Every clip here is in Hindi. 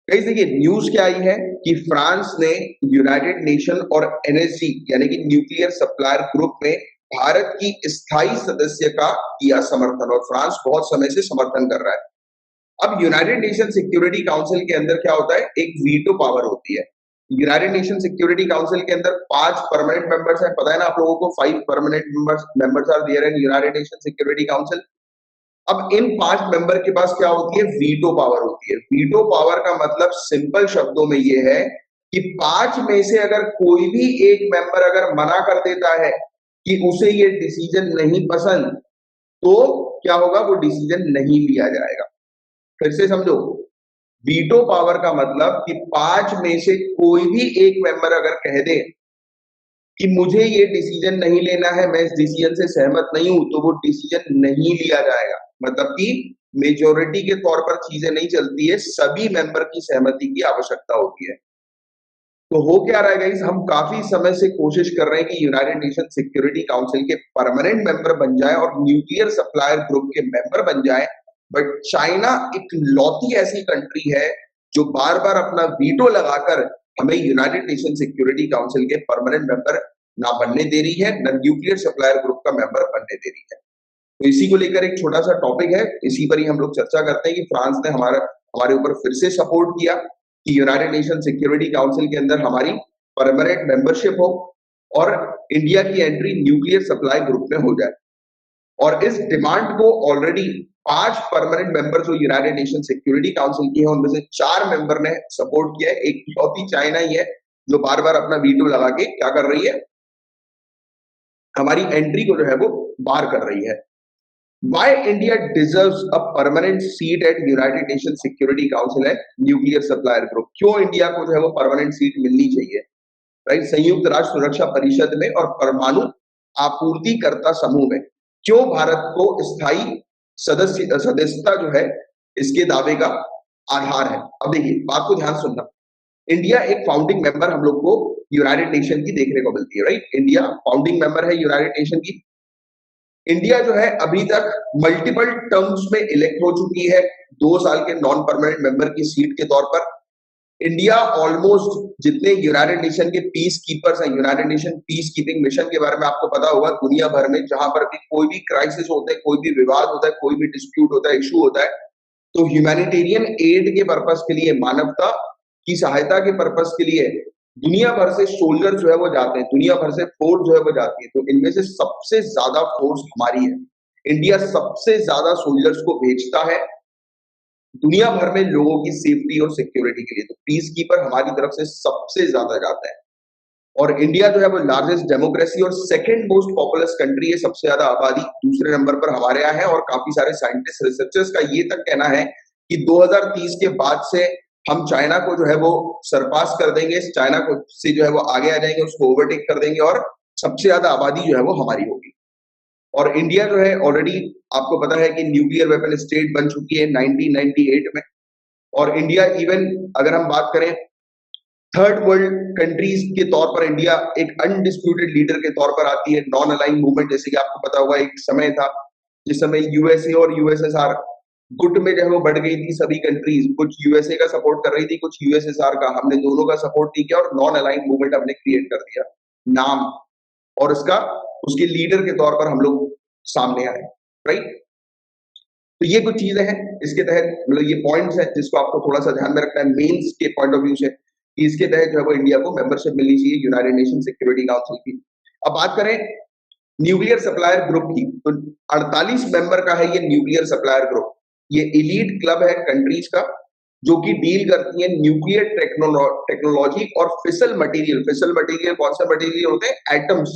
कई देखिए न्यूज क्या आई है कि फ्रांस ने यूनाइटेड नेशन और एनएसजी यानी कि न्यूक्लियर सप्लायर ग्रुप में भारत की स्थायी सदस्य का किया समर्थन, और फ्रांस बहुत समय से समर्थन कर रहा है। अब यूनाइटेड नेशन सिक्योरिटी काउंसिल के अंदर क्या होता है, एक वीटो पावर होती है। यूनाइटेड नेशन सिक्योरिटी काउंसिल के अंदर 5 परमानेंट मेंबर्स हैं, पता है ना आप लोगों को, 5 permanent members are there in United Nation Security Council. अब इन 5 मेंबर के पास क्या होती है, वीटो पावर होती है। वीटो पावर का मतलब सिंपल शब्दों में ये है कि 5 में से अगर कोई भी एक मेंबर अगर मना कर देता है कि उसे ये डिसीजन नहीं पसंद, तो क्या होगा, वो डिसीजन नहीं लिया जाएगा। फिर से समझो, वीटो पावर का मतलब कि 5 में से कोई भी एक मेंबर अगर कह दे कि मुझे ये डिसीजन नहीं लेना है, मैं इस डिसीजन से सहमत नहीं हूं, तो वो डिसीजन नहीं लिया जाएगा। मतलब कि मेजोरिटी के तौर पर चीजें नहीं चलती है, सभी मेंबर की सहमति की आवश्यकता होती है। तो हो क्या रहा है गाइस, हम काफी समय से कोशिश कर रहे हैं कि यूनाइटेड नेशन सिक्योरिटी काउंसिल के परमानेंट मेंबर बन जाए और न्यूक्लियर सप्लायर ग्रुप के मेंबर बन जाए, बट चाइना एक लौती ऐसी कंट्री है जो बार बार अपना वीटो लगाकर हमें यूनाइटेड नेशन सिक्योरिटी काउंसिल के परमानेंट मेंबर ना बनने दे रही है, न न्यूक्लियर सप्लायर ग्रुप का मेंबर बनने दे रही है। तो इसी को लेकर एक छोटा सा टॉपिक है, इसी पर ही हम लोग चर्चा करते हैं कि फ्रांस ने हमारे ऊपर फिर से सपोर्ट किया कि यूनाइटेड नेशन सिक्योरिटी काउंसिल के अंदर हमारी परमानेंट मेंबरशिप हो और इंडिया की एंट्री न्यूक्लियर सप्लाई ग्रुप में हो जाए। और इस डिमांड को ऑलरेडी 5 परमानेंट मेंबर जो यूनाइटेड नेशन सिक्योरिटी काउंसिल की है, उनमें से 4 मेंबर ने सपोर्ट किया है। एक लौती चाइना ही है जो बार बार अपना वीटो लगा के क्या कर रही है, हमारी एंट्री को जो है वो बार कर रही है। Why India deserves a permanent seat at United Nations Security Council and Nuclear Supplier Group? क्यों इंडिया को जो है वो परमानेंट सीट मिलनी चाहिए, राइट, संयुक्त राष्ट्र सुरक्षा परिषद में और परमाणु आपूर्तिकर्ता समूह में? क्यों भारत को स्थायी सदस्यता जो है इसके दावे का आधार है? अब देखिए, बात को ध्यान सुनना। इंडिया एक फाउंडिंग मेंबर हम लोग को यूनाइटेड नेशन की देखने को मिलती है, राइट। इंडिया फाउंडिंग मेंबर है यूनाइटेड नेशन की। इंडिया जो है अभी तक मल्टीपल टर्म्स में इलेक्ट हो चुकी है 2 साल के नॉन परमानेंट मेंबर की सीट के तौर पर। इंडिया ऑलमोस्ट जितने यूनाइटेड नेशन के पीस कीपर्स हैं, United nation peace keeping mission के बारे में आपको पता होगा, दुनिया भर में जहां पर भी कोई भी क्राइसिस होता है, कोई भी विवाद होता है, कोई भी डिस्प्यूट होता है, इशू होता है, तो ह्यूमैनिटेरियन एड के पर्पस के लिए, मानवता की सहायता के पर्पस के लिए दुनिया भर से सोल्जर जो है वो जाते हैं, दुनिया भर से फोर्स जो है वो जाती है। तो इनमें से सबसे ज्यादा फोर्स हमारी है। इंडिया सबसे ज्यादा सोल्जर्स को भेजता है दुनिया भर में लोगों की सेफ्टी और सिक्योरिटी के लिए। तो पीस कीपर हमारी तरफ से सबसे ज्यादा जाता है। और इंडिया जो है वो लार्जेस्ट डेमोक्रेसी और सेकंड मोस्ट पॉपुलस कंट्री है, सबसे ज्यादा आबादी दूसरे नंबर पर हमारे यहाँ है। और काफी सारे साइंटिस्ट रिसर्चर्स का ये तक कहना है कि 2030 के बाद से हम चाइना को जो है वो सरपास कर देंगे, चाइना को से जो है वो आगे आ जाएंगे, उसको ओवरटेक कर देंगे और सबसे ज्यादा आबादी जो है वो हमारी होगी। और इंडिया जो है ऑलरेडी आपको पता है कि न्यूक्लियर वेपन स्टेट बन चुकी है 1998 में। और इंडिया इवन अगर हम बात करें थर्ड वर्ल्ड कंट्रीज के तौर पर, इंडिया एक अनडिस्प्यूटेड लीडर के तौर पर आती है। नॉन अलाइन मूवमेंट, जैसे कि आपको पता होगा, एक समय था जिस समय यूएसए और यूएसएसआर गुट में जो है वो बढ़ गई थी सभी कंट्रीज, कुछ यूएसए का सपोर्ट कर रही थी, कुछ यूएसएसआर का। हमने दोनों का सपोर्ट नहीं किया और नॉन अलाइन मूवमेंट हमने क्रिएट कर दिया नाम, और उसके लीडर के तौर पर हम लोग सामने आए, राइट। तो ये कुछ चीजें हैं इसके तहत, मतलब ये पॉइंट्स हैं जिसको आपको थोड़ा सा ध्यान में रखना है मेंस के पॉइंट ऑफ व्यू से, कि इसके तहत जो है वो इंडिया को मेंबरशिप मिलनी चाहिए यूनाइटेड नेशन सिक्योरिटी काउंसिल की। अब बात करें न्यूक्लियर सप्लायर ग्रुप की, तो 48 मेंबर का है ये न्यूक्लियर सप्लायर ग्रुप। ये एलीट क्लब है कंट्रीज का जो कि डील करती है न्यूक्लियर टेक्नोलॉजी और फिसल मटेरियल। फिसल मटेरियल कौन सा मटेरियल होते हैं? एटम्स,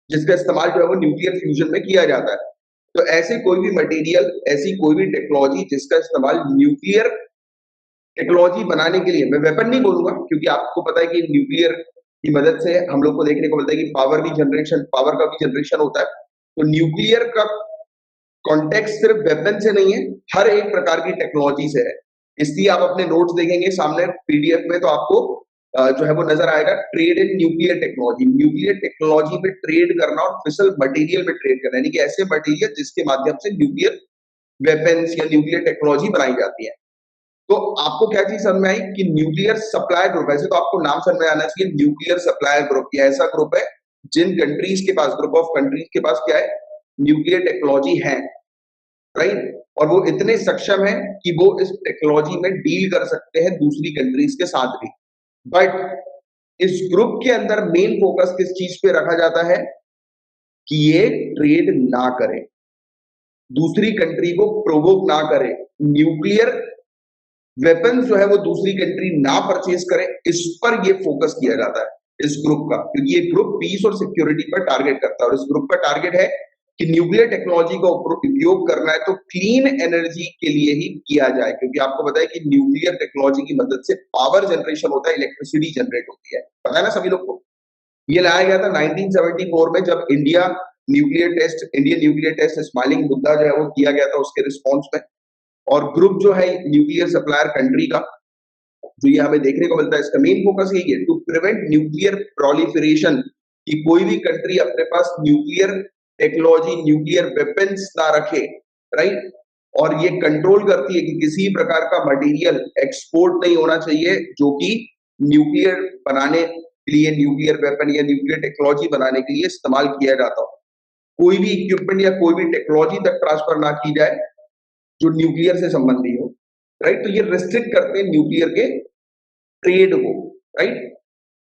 जिसका इस्तेमाल जो है वो न्यूक्लियर फ्यूजन में किया जाता है। तो ऐसे कोई भी मटेरियल, ऐसी कोई भी टेक्नोलॉजी जिसका इस्तेमाल न्यूक्लियर टेक्नोलॉजी बनाने के लिए, मैं वेपन नहीं बोलूंगा क्योंकि आपको पता है कि न्यूक्लियर की मदद से हम लोग को देखने को मिलता है कि पावर का भी जनरेशन होता है। तो न्यूक्लियर का कॉन्टेक्स्ट सिर्फ वेपन से नहीं है, हर एक प्रकार की टेक्नोलॉजी से है। इसलिए आप अपने नोट्स देखेंगे सामने पीडीएफ में, तो आपको जो है वो नजर आएगा trade in nuclear technology. Nuclear technology पे ट्रेड करना और फिसल मटेरियल में ट्रेड करना, यानी कि ऐसे मटेरियल जिसके माध्यम से न्यूक्लियर वेपन्स या न्यूक्लियर टेक्नोलॉजी बनाई जाती है। तो आपको क्या चीज समझ में आई कि न्यूक्लियर सप्लायर ग्रुप, वैसे तो आपको नाम समझ में आना चाहिए न्यूक्लियर सप्लायर ग्रुप, ये ऐसा ग्रुप है जिन कंट्रीज के पास, ग्रुप ऑफ कंट्रीज के पास क्या है, न्यूक्लियर टेक्नोलॉजी है, राइट, और वो इतने सक्षम है कि वो इस टेक्नोलॉजी में डील कर सकते हैं दूसरी कंट्रीज के साथ भी। बट इस ग्रुप के अंदर मेन फोकस किस चीज पे रखा जाता है कि ये ट्रेड ना करे, दूसरी कंट्री को प्रोवोक ना करे, न्यूक्लियर वेपन जो है वो दूसरी कंट्री ना परचेज करे, इस पर ये फोकस किया जाता है इस ग्रुप का, क्योंकि ये ग्रुप पीस और सिक्योरिटी पर टारगेट करता है। और इस ग्रुप का टारगेट है कि न्यूक्लियर टेक्नोलॉजी का उपयोग करना है तो क्लीन एनर्जी के लिए ही किया जाए, क्योंकि आपको पता है कि न्यूक्लियर टेक्नोलॉजी की मदद से पावर जनरेशन होता है, इलेक्ट्रिसिटी जनरेट होती है, पता है ना सभी लोग को। ये लाया गया था 1974 में, जब इंडियन न्यूक्लियर टेस्ट स्माइलिंग मुद्दा जो है वो किया गया था उसके रिस्पॉन्स में। और ग्रुप जो है न्यूक्लियर सप्लायर कंट्री का, जो ये हमें देखने को मिलता है, इसका मेन फोकस यही है टू प्रिवेंट न्यूक्लियर प्रोलिफरेशन, कि कोई भी कंट्री अपने पास न्यूक्लियर टेक्नोलॉजी, न्यूक्लियर वेपन्स ना रखे, राइट। और ये कंट्रोल करती है कि किसी प्रकार का मटेरियल एक्सपोर्ट नहीं होना चाहिए जो कि न्यूक्लियर बनाने के लिए, न्यूक्लियर वेपन या न्यूक्लियर टेक्नोलॉजी बनाने के लिए इस्तेमाल किया जाता हो। कोई भी इक्विपमेंट या कोई भी टेक्नोलॉजी तक ट्रांसफर ना की जाए जो न्यूक्लियर से संबंधी हो, राइट। तो ये रिस्ट्रिक्ट करते हैं न्यूक्लियर के ट्रेड को, राइट।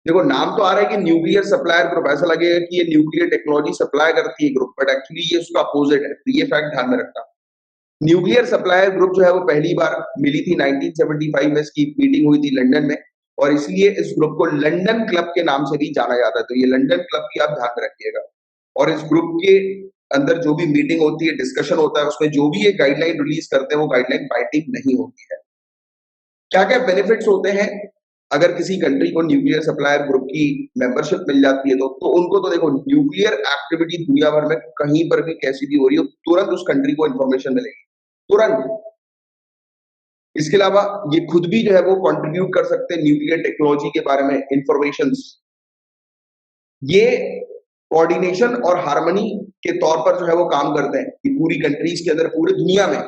देखो नाम तो आ रहा है कि न्यूक्लियर सप्लायर ग्रुप, ऐसा लगेगा कि ये न्यूक्लियर टेक्नोलॉजी सप्लाई करती है ग्रुप, बट एक्चुअली ये उसका अपोजिट है, तो ये फैक्ट ध्यान में रखना। न्यूक्लियर सप्लायर ग्रुप जो है वो पहली बार मिली थी 1975 में, इसकी मीटिंग हुई थी लंदन में, और इसलिए इस ग्रुप को लंदन क्लब के नाम से भी जाना जाता है, तो ये लंदन क्लब की आप ध्यान में रखिएगा। और इस ग्रुप के अंदर जो भी मीटिंग होती है, डिस्कशन होता है, उसमें जो भी ये गाइडलाइन रिलीज करते हैं वो गाइडलाइन बाइंडिंग नहीं होती है। क्या क्या बेनिफिट्स होते हैं अगर किसी कंट्री को न्यूक्लियर सप्लायर ग्रुप की मेंबरशिप मिल जाती है, तो उनको तो देखो न्यूक्लियर एक्टिविटी दुनिया भर में कहीं पर भी कैसी भी हो रही हो, तुरंत उस कंट्री को इंफॉर्मेशन मिलेगी, तुरंत। इसके अलावा ये खुद भी जो है वो कंट्रीब्यूट कर सकते हैं न्यूक्लियर टेक्नोलॉजी के बारे में इंफॉर्मेशन। ये कोऑर्डिनेशन और हार्मनी के तौर पर जो है वो काम करते हैं कि पूरी कंट्रीज के अंदर, पूरी दुनिया में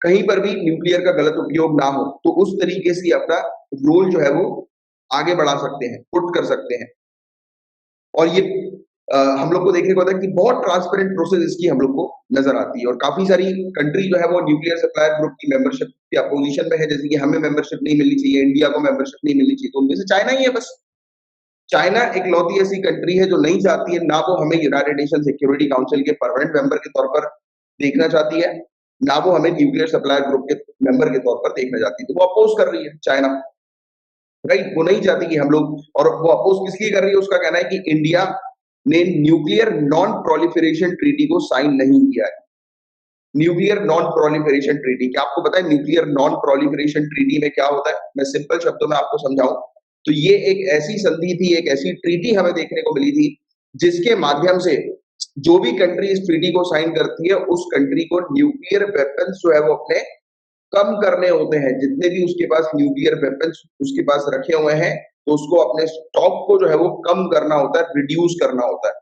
कहीं पर भी न्यूक्लियर का गलत उपयोग ना हो, तो उस तरीके से अपना रोल जो है वो आगे बढ़ा सकते हैं, पुट कर सकते हैं। और ये हम लोग को देखने को होता है कि बहुत ट्रांसपेरेंट प्रोसेस इसकी हम लोग को नजर आती है, और काफी सारी कंट्री जो है वो न्यूक्लियर सप्लायर ग्रुप की मेंबरशिप के अपोजिशन में है, जैसे कि हमें मेंबरशिप नहीं मिलनी चाहिए, इंडिया को मेंबरशिप नहीं मिलनी चाहिए, तो उनमें से चाइना ही है बस। चाइना एक लौती ऐसी कंट्री है जो नहीं चाहती है, ना वो हमें यूनाइटेड नेशन सिक्योरिटी काउंसिल के परमानेंट मेंबर के तौर पर देखना चाहती है, ना वो हमें न्यूक्लियर सप्लायर ग्रुप के मेंबर के तौर पर देखना चाहती है, तो वो अपोज कर रही है चाइना, राइट। वो नहीं चाहती कि हम लोग, और वो अपोज किस लिए कर रही है, उसका कहना है कि इंडिया ने न्यूक्लियर नॉन प्रोलिफरेशन ट्रीटी को साइन नहीं किया है। न्यूक्लियर नॉन प्रोलिफरेशन ट्रीटी, क्या आपको पता है न्यूक्लियर नॉन प्रोलिफरेशन ट्रीटी में क्या होता है? मैं सिंपल शब्दों में आपको समझाऊं तो ये एक ऐसी संधि थी, एक ऐसी ट्रीटी हमें देखने को मिली थी जिसके माध्यम से जो भी कंट्री इस ट्रीटी को साइन करती है, उस कंट्री को न्यूक्लियर वेपन्स जो है वो अपने कम करने होते हैं। जितने भी उसके पास न्यूक्लियर वेपन्स उसके पास रखे हुए हैं, तो उसको अपने स्टॉक को जो है वो कम करना होता है, रिड्यूस करना होता है,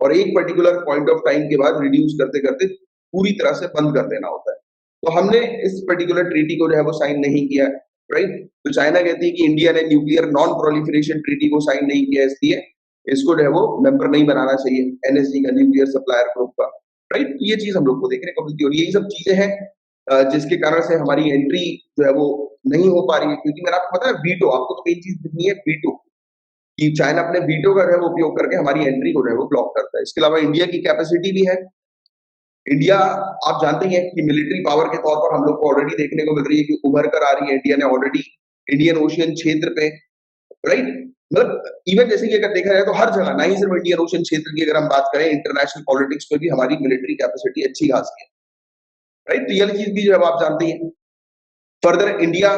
और एक पर्टिकुलर पॉइंट ऑफ टाइम के बाद रिड्यूस करते करते पूरी तरह से बंद कर देना होता है। तो हमने इस पर्टिकुलर ट्रीटी को जो है वो साइन नहीं किया, राइट। तो चाइना कहती है कि इंडिया ने न्यूक्लियर नॉन प्रोलिफरेशन ट्रीटी को साइन नहीं किया, इसलिए इसको जो है वो मेंबर नहीं बनाना चाहिए एनएसजी का, न्यूक्लियर सप्लायर ग्रुप का, राइट। तो ये चीज हम लोग को देखने को मिलती है, और यही सब चीजें हैं जिसके कारण से हमारी एंट्री जो है वो नहीं हो पा रही है, क्योंकि मैंने आपको पता है वीटो, आपको तो मेन चीज दिखनी है वीटो, कि चाइना अपने वीटो का जो है वो उपयोग करके हमारी एंट्री को जो है वो ब्लॉक करता है। इसके अलावा इंडिया की कैपेसिटी भी है। इंडिया, आप जानते ही हैं कि मिलिट्री पावर के तौर पर हम लोग को ऑलरेडी देखने को मिल रही है कि उभर कर आ रही है। इंडिया ने ऑलरेडी इंडियन ओशियन क्षेत्र पे, राइट, मतलब इवन जैसे कि अगर देखा जाए तो हर जगह, ना ही सिर्फ इंडियन ओशियन क्षेत्र की अगर हम बात करें, इंटरनेशनल पॉलिटिक्स में भी हमारी मिलिट्री कैपेसिटी अच्छी खासी है, राइट। तो ये चीज भी जो है आप जानते हैं। फर्दर इंडिया,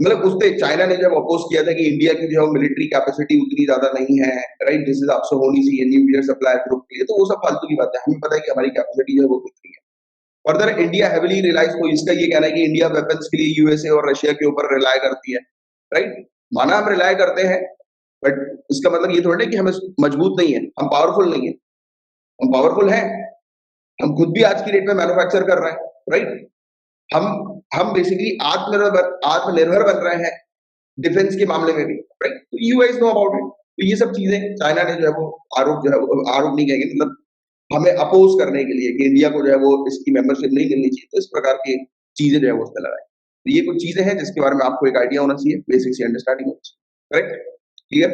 मतलब उससे चाइना ने जब अपोज किया था कि इंडिया की जो है मिलिट्री कैपेसिटी उतनी ज्यादा नहीं है, राइट, जिस हिसाब से होनी चाहिए न्यूक्लियर सप्लायर ग्रुप के लिए, तो वो सब फालतू की बात है, हमें पता है कि हमारी कैपेसिटी जो है वो कितनी है। फर्दर इंडिया हेविली रिलाइज, तो इसका ये कहना है कि इंडिया वेपन्स के लिए यूएसए और रशिया के ऊपर रिलाय करती है, राइट। माना हम रिलाय करते हैं, बट इसका मतलब ये थोड़ा ना कि हम मजबूत नहीं है, हम पावरफुल नहीं है, हम पावरफुल हैं। हम खुद भी आज की डेट में मैन्युफैक्चर कर रहे हैं, राइट। हम हम बेसिकली आत्मनिर्भर बन रहे हैं डिफेंस के मामले में भी, राइट? तो you guys know about it. तो ये सब चीजें चाइना ने जो है वो आरोप नहीं कहेंगे, मतलब हमें अपोज करने के लिए कि इंडिया को जो है वो इसकी मेंबरशिप नहीं मिलनी चाहिए, तो इस प्रकार की चीजें जो है वो उसमें लगाए। तो ये कुछ चीजें हैं जिसके बारे में आपको एक आइडिया होना चाहिए, बेसिक सी अंडरस्टैंडिंग होनी चाहिए, करेक्ट? क्लियर?